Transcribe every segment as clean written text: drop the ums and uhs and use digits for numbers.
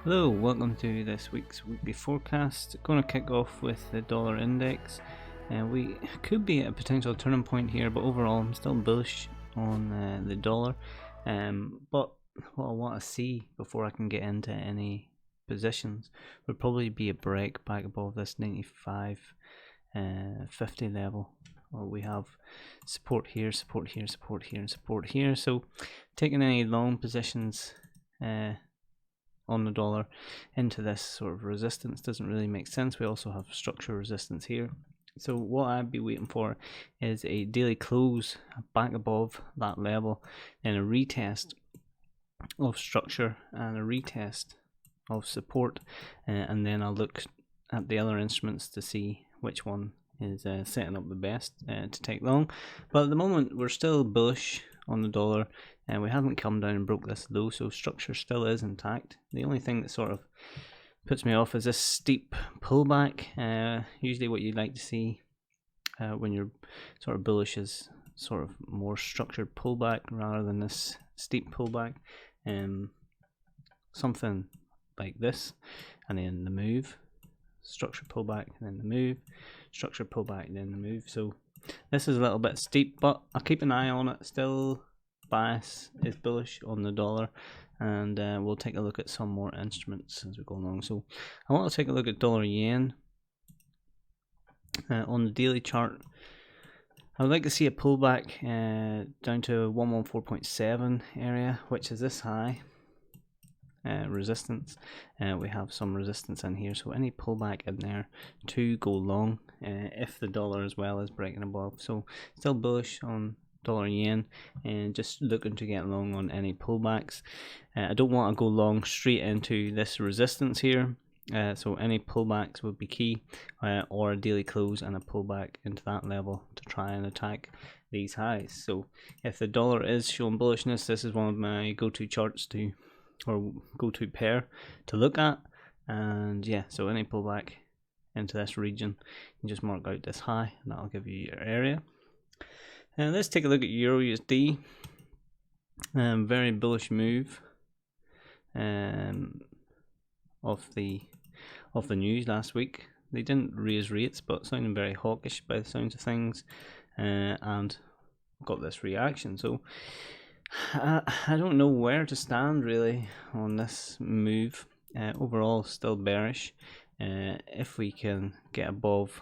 Hello, welcome to this week's weekly forecast. Going to kick off with the dollar index. We could be at a potential turning point here, but overall I'm still bullish on the dollar. But what I want to see before I can get into any positions would probably be a break back above this 95.50 level. We have support here, support here, support here, and support here. So taking any long positions on the dollar into this sort of resistance doesn't really make sense. We also have structure resistance here. So what I'd be waiting for is a daily close back above that level, then a retest of structure and a retest of support, and then I'll look at the other instruments to see which one is setting up the best to take long. But at the moment we're still bullish on the dollar, and we haven't come down and broke this low, so structure still is intact. The only thing that sort of puts me off is this steep pullback. Usually what you'd like to see when you're sort of bullish is sort of more structured pullback rather than this steep pullback. Something like this, and then the move, structure pullback, and then the move, structure pullback, and then the move. So this is a little bit steep, but I'll keep an eye on it. Still, bias is bullish on the dollar, and we'll take a look at some more instruments as we go along. So I want to take a look at dollar yen on the daily chart. I would like to see a pullback down to 114.7 area, which is this high resistance. We have some resistance in here, so any pullback in there to go long if the dollar as well is breaking above. So still bullish on dollar yen, and just looking to get long on any pullbacks. I don't want to go long straight into this resistance here, so any pullbacks would be key, or a daily close and a pullback into that level to try and attack these highs. So if the dollar is showing bullishness, this is one of my go-to charts to, or go-to pair to look at. And yeah, so any pullback into this region, you just mark out this high, and that'll give you your area. And let's take a look at EURUSD. Very bullish move of the news last week. They didn't raise rates, but sounding very hawkish by the sounds of things, and got this reaction. So I don't know where to stand really on this move. Overall, still bearish. If we can get above,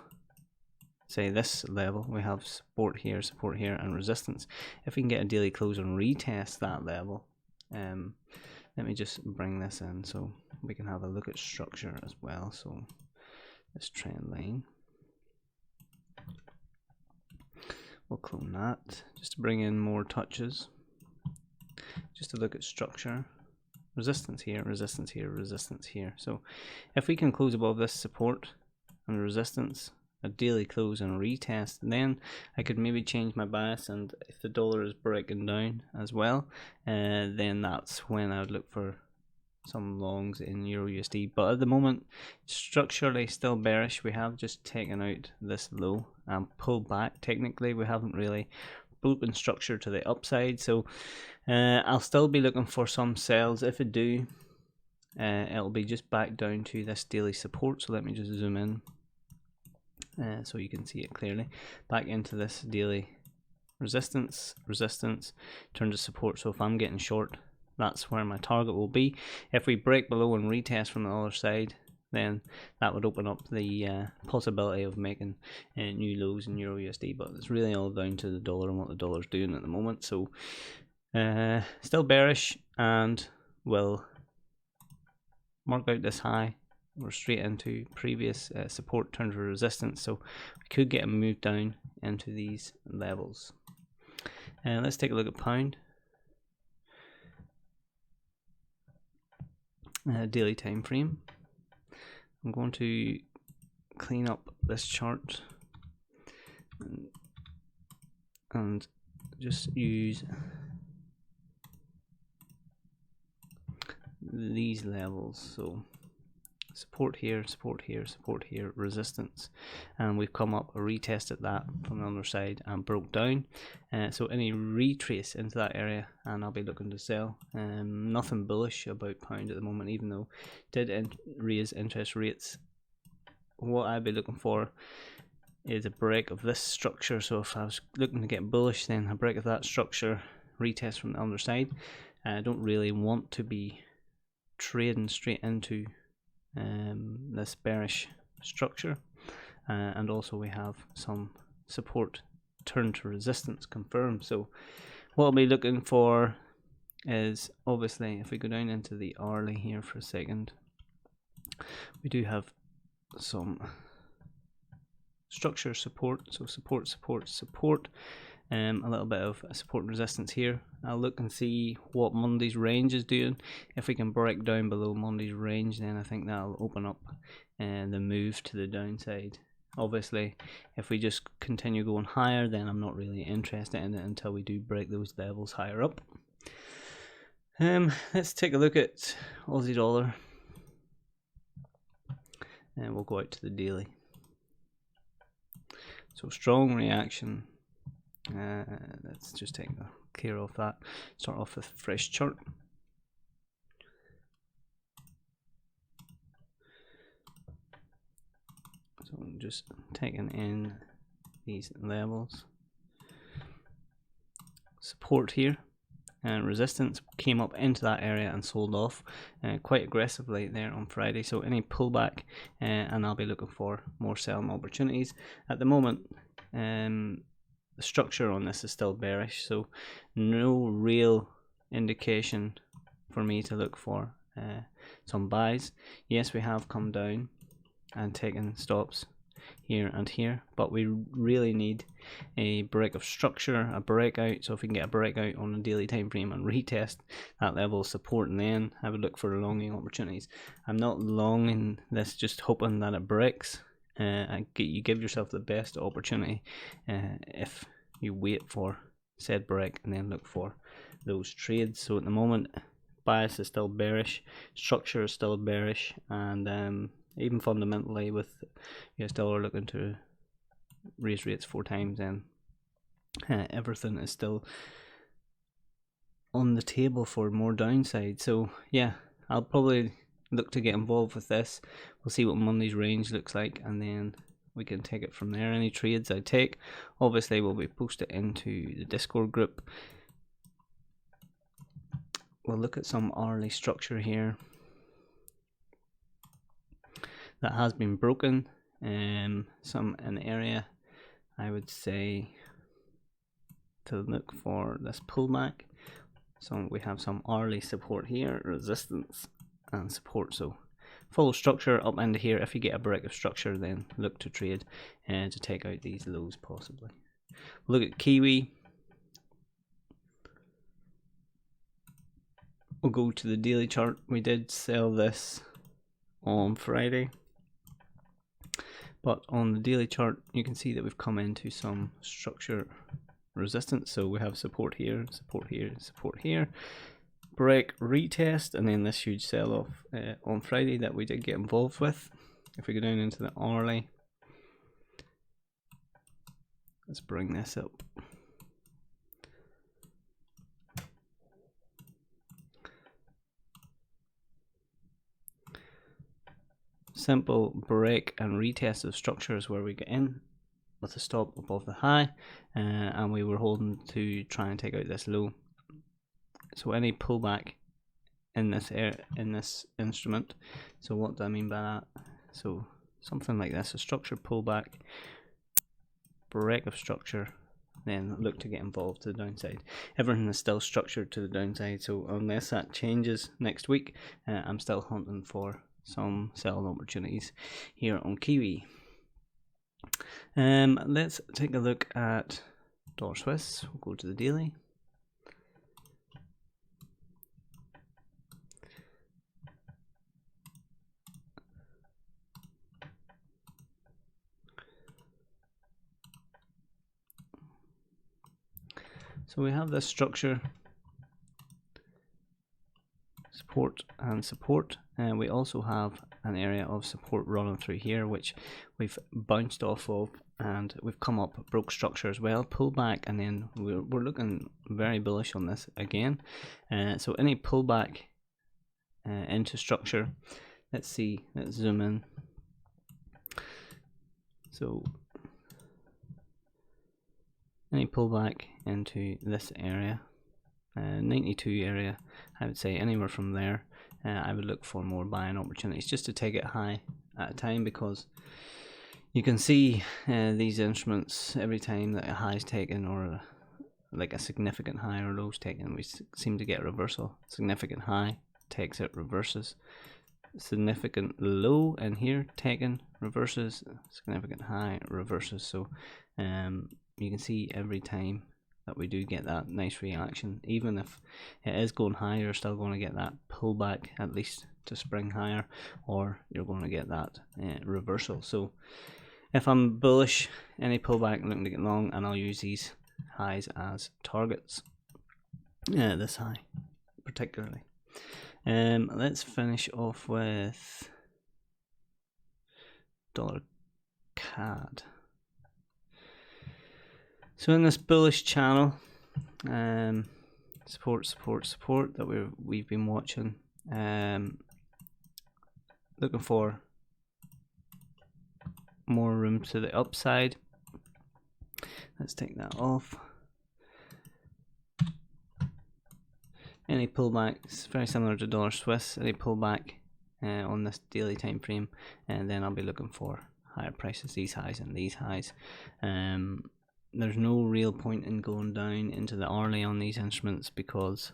say, this level, we have support here, and resistance. If we can get a daily close and retest that level, let me just bring this in so we can have a look at structure as well. So this trend line, we'll clone that just to bring in more touches, just to look at structure. Resistance here, resistance here, resistance here. So if we can close above this support and resistance, a daily close and retest, then I could maybe change my bias, and if the dollar is breaking down as well, then that's when I would look for some longs in EURUSD. But at the moment, structurally still bearish. We have just taken out this low and pulled back. Technically, we haven't really broken structure to the upside, so I'll still be looking for some sells. If it do, it'll be just back down to this daily support. So let me just zoom in so you can see it clearly. Back into this daily resistance, turn to support. So if I'm getting short, that's where my target will be. If we break below and retest from the other side, then that would open up the possibility of making new lows in EURUSD. But it's really all down to the dollar and what the dollar's doing at the moment. So still bearish, and we'll mark out this high. We're straight into previous support, turn to resistance, so we could get a move down into these levels. And let's take a look at pound. Daily time frame. I'm going to clean up this chart and just use these levels. So support here, support here, support here, resistance, and we've come up, retested that from the other side and broke down. So any retrace into that area, and I'll be looking to sell. Nothing bullish about pound at the moment, even though it did raise interest rates. What I'd be looking for is a break of this structure. So if I was looking to get bullish, then a break of that structure, retest from the other side. I don't really want to be trading straight into this bearish structure, and also we have some support turn to resistance confirmed. So what I'll be looking for is, obviously, if we go down into the hourly here for a second, we do have some structure support, so support, support, support, a little bit of support and resistance here. I'll look and see what Monday's range is doing. If we can break down below Monday's range, then I think that'll open up the move to the downside. Obviously, if we just continue going higher, then I'm not really interested in it until we do break those levels higher up. Let's take a look at Aussie dollar, and we'll go out to the daily. So strong reaction. Let's just take a clear off that. Start off with a fresh chart. So I'm just taking in these levels. Support here and resistance came up into that area and sold off quite aggressively there on Friday. So any pullback, and I'll be looking for more selling opportunities. At the moment, the structure on this is still bearish, so no real indication for me to look for some buys. Yes, we have come down and taken stops here and here, but we really need a break of structure, a breakout. So if we can get a breakout on a daily time frame and retest that level of support, and then I would look for longing opportunities. I'm not longing this just hoping that it breaks. You give yourself the best opportunity if you wait for said break and then look for those trades. So at the moment, bias is still bearish, structure is still bearish, and even fundamentally with US dollar looking to raise rates 4 times, and everything is still on the table for more downside. So yeah, I'll probably look to get involved with this. We'll see what Monday's range looks like, and then we can take it from there. Any trades I take, obviously, will be posted into the Discord group. We'll look at some hourly structure here that has been broken. An area I would say to look for this pullback. So we have some hourly support here, resistance and support. So follow structure up into here. If you get a break of structure, then look to trade and to take out these lows possibly. Look at Kiwi. We'll go to the daily chart. We did sell this on Friday, but on the daily chart you can see that we've come into some structure resistance. So we have support here, support here, support here, break, retest, and then this huge sell off on Friday that we did get involved with. If we go down into the hourly, let's bring this up. Simple break and retest of structures where we get in with a stop above the high, and we were holding to try and take out this low. So any pullback in this instrument. So what do I mean by that? So something like this, a structure pullback, break of structure, then look to get involved to the downside. Everything is still structured to the downside, so unless that changes next week, I'm still hunting for some selling opportunities here on Kiwi. Let's take a look at dollar Swiss. We'll go to the daily. So we have this structure, support and support, and we also have an area of support running through here, which we've bounced off of, and we've come up, broke structure as well, pull back, and then we're looking very bullish on this again. So any pullback into structure, let's see, let's zoom in. So any pullback into this area, 92 area, I would say anywhere from there, I would look for more buying opportunities just to take it high at a time, because you can see these instruments, every time that a high is taken, or like a significant high or low is taken, we seem to get a reversal. Significant high takes it, reverses. Significant low in here taken, reverses. Significant high, reverses. So you can see every time that we do get that nice reaction, even if it is going higher, you're still going to get that pullback at least to spring higher, or you're going to get that reversal. So if I'm bullish, any pullback, looking to get long, and I'll use these highs as targets. This high particularly. Let's finish off with dollar CAD. So in this bullish channel, support that we've been watching, looking for more room to the upside. Let's take that off. Any pullbacks, very similar to dollar Swiss, any pullback on this daily time frame, and then I'll be looking for higher prices, these highs and these highs. There's no real point in going down into the hourly on these instruments, because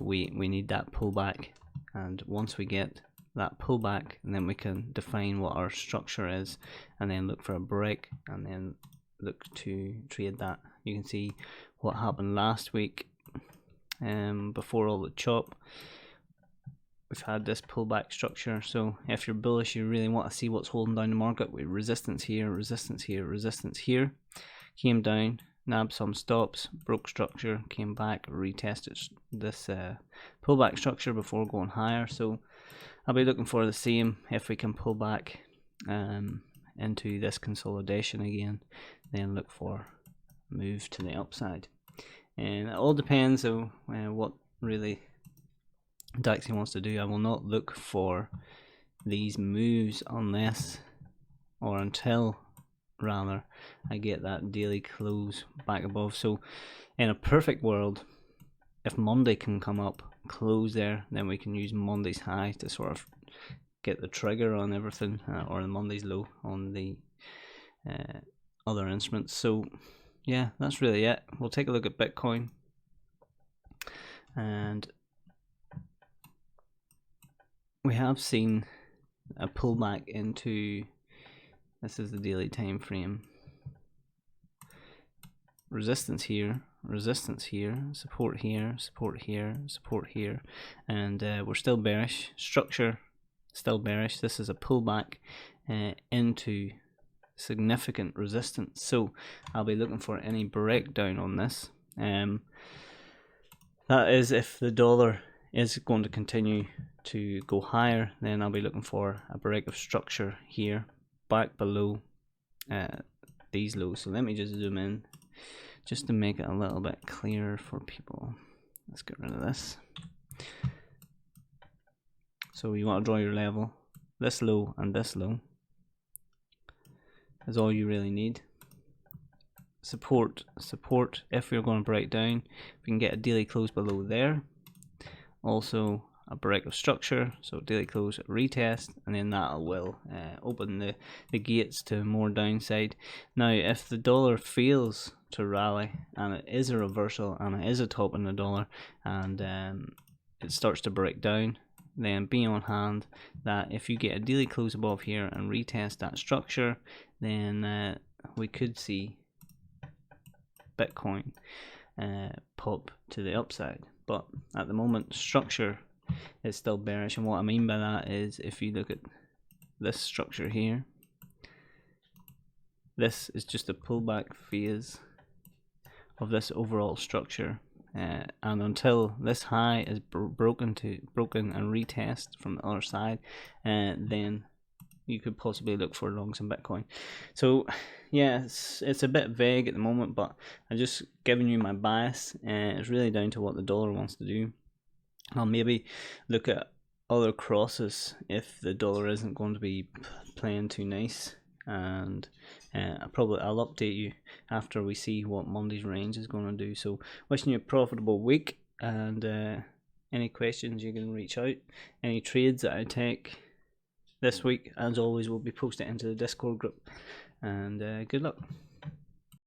we need that pullback, and once we get that pullback, and then we can define what our structure is, and then look for a break, and then look to trade that. You can see what happened last week, before all the chop. We've had this pullback structure. So if you're bullish, you really want to see what's holding down the market. With resistance here, resistance here, resistance here, came down, nabbed some stops, broke structure, came back, retested this pullback structure before going higher. So I'll be looking for the same. If we can pull back into this consolidation again, then look for a move to the upside. And it all depends on what really Daxi wants to do. I will not look for these moves unless, or until rather, I get that daily close back above. So in a perfect world, if Monday can come up, close there, then we can use Monday's high to sort of get the trigger on everything, or the Monday's low on the other instruments. So yeah, that's really it. We'll take a look at Bitcoin, and we have seen a pullback into, this is the daily time frame, resistance here, support here, support here, support here, and we're still bearish. Structure still bearish. This is a pullback into significant resistance, so I'll be looking for any breakdown on this. That is, if the dollar is going to continue to go higher, then I'll be looking for a break of structure here, back below these lows. So let me just zoom in just to make it a little bit clearer for people. Let's get rid of this. So you want to draw your level. This low and this low is all you really need. Support, if we're going to break down, we can get a daily close below there. Also a break of structure, so daily close, retest, and then that will open the gates to more downside. Now if the dollar fails to rally, and it is a reversal, and it is a top in the dollar, and it starts to break down, then be on hand that if you get a daily close above here and retest that structure, then we could see Bitcoin pop to the upside. But at the moment, structure is still bearish, and what I mean by that is, if you look at this structure here, this is just a pullback phase of this overall structure, and until this high is broken and retest from the other side, then you could possibly look for longs in Bitcoin. So yeah, it's a bit vague at the moment, but I'm just giving you my bias, and it's really down to what the dollar wants to do. I'll maybe look at other crosses if the dollar isn't going to be playing too nice, and I'll update you after we see what Monday's range is going to do. So wishing you a profitable week, and any questions you can reach out. Any trades that I take this week, as always, will be posted into the Discord group, and good luck.